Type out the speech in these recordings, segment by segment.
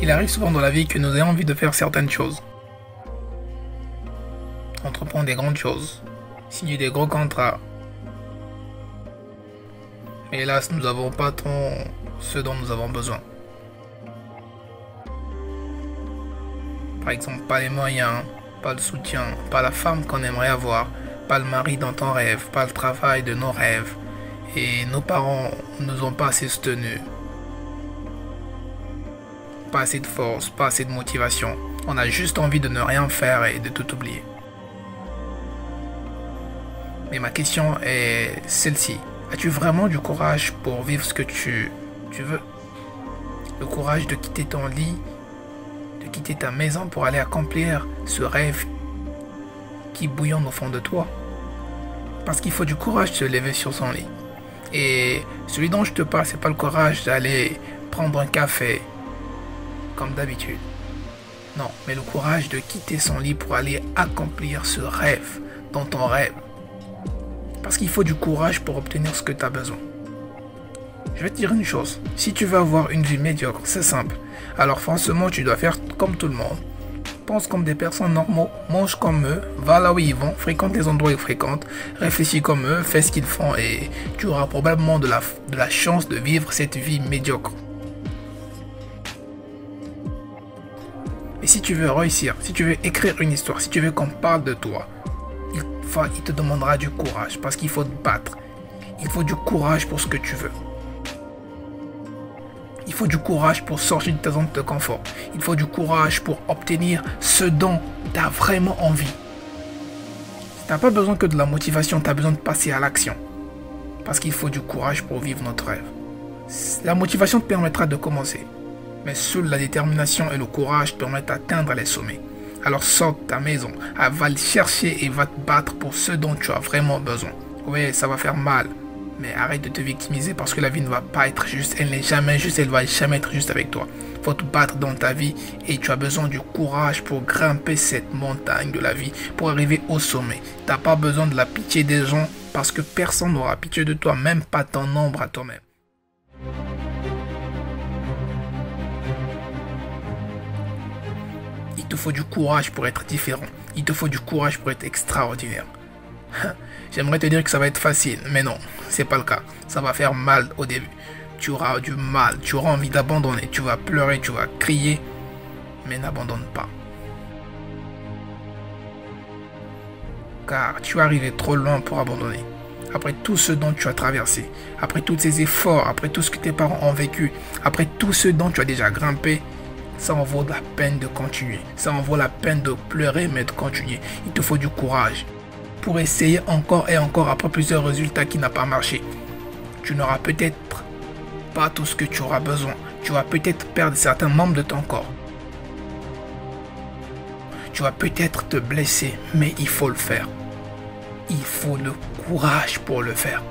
Il arrive souvent dans la vie que nous ayons envie de faire certaines choses. Entreprendre des grandes choses, signer des gros contrats. Mais hélas, nous n'avons pas tant ce dont nous avons besoin. Par exemple, pas les moyens, pas le soutien, pas la femme qu'on aimerait avoir, pas le mari dont on rêve, pas le travail de nos rêves. Et nos parents ne nous ont pas assez soutenus. Pas assez de force, pas assez de motivation. On a juste envie de ne rien faire et de tout oublier. Mais ma question est celle-ci. As-tu vraiment du courage pour vivre ce que tu veux? Le courage de quitter ton lit, de quitter ta maison pour aller accomplir ce rêve qui bouillonne au fond de toi. Parce qu'il faut du courage de se lever sur son lit. Et celui dont je te parle, c'est pas le courage d'aller prendre un café comme d'habitude. Non, mais le courage de quitter son lit pour aller accomplir ce rêve dont on rêve. Parce qu'il faut du courage pour obtenir ce que tu as besoin. Je vais te dire une chose. Si tu veux avoir une vie médiocre, c'est simple. Alors forcément, tu dois faire comme tout le monde. Pense comme des personnes normaux, mange comme eux, va là où ils vont, fréquente les endroits où ils fréquentent, réfléchis comme eux, fais ce qu'ils font et tu auras probablement de la chance de vivre cette vie médiocre. Mais si tu veux réussir, si tu veux écrire une histoire, si tu veux qu'on parle de toi, il te demandera du courage parce qu'il faut te battre. Il faut du courage pour ce que tu veux. Il faut du courage pour sortir de ta zone de confort. Il faut du courage pour obtenir ce dont tu as vraiment envie. Tu n'as pas besoin que de la motivation, tu as besoin de passer à l'action. Parce qu'il faut du courage pour vivre notre rêve. La motivation te permettra de commencer. Mais seule la détermination et le courage te permettent d'atteindre les sommets. Alors sors de ta maison, va le chercher et va te battre pour ce dont tu as vraiment besoin. Oui, ça va faire mal. Mais arrête de te victimiser parce que la vie ne va pas être juste. Elle n'est jamais juste, elle ne va jamais être juste avec toi. Il faut te battre dans ta vie et tu as besoin du courage pour grimper cette montagne de la vie, pour arriver au sommet. Tu n'as pas besoin de la pitié des gens parce que personne n'aura pitié de toi, même pas ton ombre à toi-même. Il te faut du courage pour être différent. Il te faut du courage pour être extraordinaire. J'aimerais te dire que ça va être facile, mais non, c'est pas le cas. Ça va faire mal au début. Tu auras du mal, tu auras envie d'abandonner, tu vas pleurer, tu vas crier, mais n'abandonne pas. Car tu es arrivé trop loin pour abandonner. Après tout ce dont tu as traversé, après tous ces efforts, après tout ce que tes parents ont vécu, après tout ce dont tu as déjà grimpé, ça en vaut la peine de continuer. Ça en vaut la peine de pleurer, mais de continuer. Il te faut du courage pour essayer encore et encore après plusieurs résultats qui n'ont pas marché. Tu n'auras peut-être pas tout ce que tu auras besoin. Tu vas peut-être perdre certains membres de ton corps. Tu vas peut-être te blesser, mais il faut le faire. Il faut le courage pour le faire.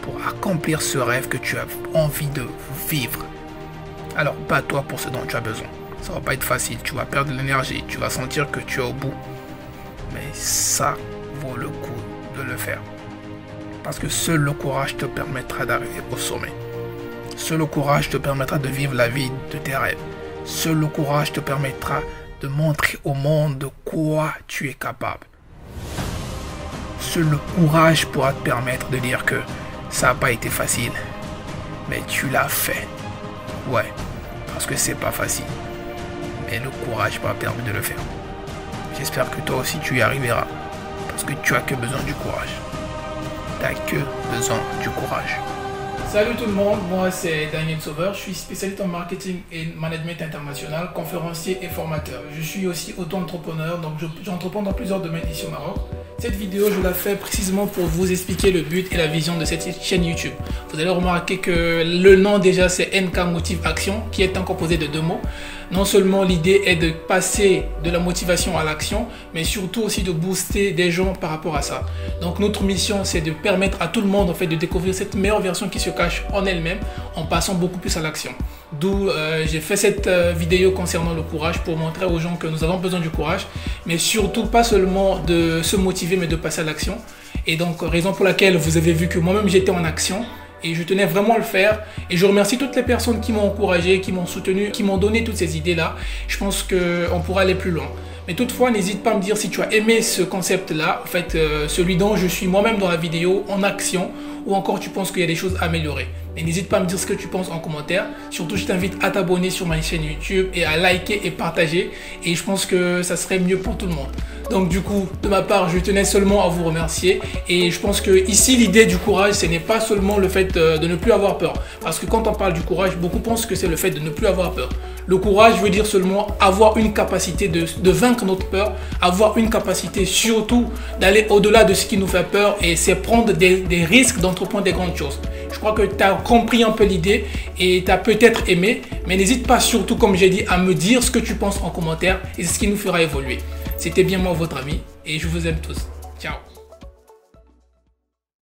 Pour accomplir ce rêve que tu as envie de vivre. Alors bats-toi pour ce dont tu as besoin. Ça va pas être facile, tu vas perdre de l'énergie, tu vas sentir que tu es au bout. Mais ça vaut le coup de le faire. Parce que seul le courage te permettra d'arriver au sommet. Seul le courage te permettra de vivre la vie de tes rêves. Seul le courage te permettra de montrer au monde de quoi tu es capable. Seul le courage pourra te permettre de dire que ça n'a pas été facile. Mais tu l'as fait. Ouais, parce que c'est pas facile. Mais le courage m'a permis de le faire. J'espère que toi aussi tu y arriveras. Parce que tu as que besoin du courage. Tu n'as que besoin du courage. Salut tout le monde, moi c'est Daniel Sauveur, je suis spécialiste en marketing et management international, conférencier et formateur. Je suis aussi auto-entrepreneur, donc j'entreprends dans plusieurs domaines ici au Maroc. Cette vidéo, je la fais précisément pour vous expliquer le but et la vision de cette chaîne YouTube. Vous allez remarquer que le nom déjà c'est NK Motive Action, qui est composé de deux mots. Non seulement l'idée est de passer de la motivation à l'action, mais surtout aussi de booster des gens par rapport à ça. Donc notre mission c'est de permettre à tout le monde en fait de découvrir cette meilleure version qui se cache en elle-même en passant beaucoup plus à l'action. D'où j'ai fait cette vidéo concernant le courage pour montrer aux gens que nous avons besoin du courage, mais surtout pas seulement de se motiver mais de passer à l'action. Et donc raison pour laquelle vous avez vu que moi-même j'étais en action. Et je tenais vraiment à le faire. Et je remercie toutes les personnes qui m'ont encouragé, qui m'ont soutenu, qui m'ont donné toutes ces idées-là. Je pense qu'on pourra aller plus loin. Mais toutefois, n'hésite pas à me dire si tu as aimé ce concept-là, en fait, celui dont je suis moi-même dans la vidéo, en action, ou encore tu penses qu'il y a des choses à améliorer. Et n'hésite pas à me dire ce que tu penses en commentaire. Surtout, je t'invite à t'abonner sur ma chaîne YouTube et à liker et partager. Et je pense que ça serait mieux pour tout le monde. Donc du coup, de ma part, je tenais seulement à vous remercier. Et je pense que ici, l'idée du courage, ce n'est pas seulement le fait de ne plus avoir peur. Parce que quand on parle du courage, beaucoup pensent que c'est le fait de ne plus avoir peur. Le courage veut dire seulement avoir une capacité de vaincre notre peur, avoir une capacité surtout d'aller au-delà de ce qui nous fait peur, et c'est prendre des risques d'entreprendre des grandes choses. Je crois que tu as compris un peu l'idée et tu as peut-être aimé, mais n'hésite pas surtout, comme j'ai dit, à me dire ce que tu penses en commentaire, et c'est ce qui nous fera évoluer. C'était bien moi, votre ami, et je vous aime tous. Ciao.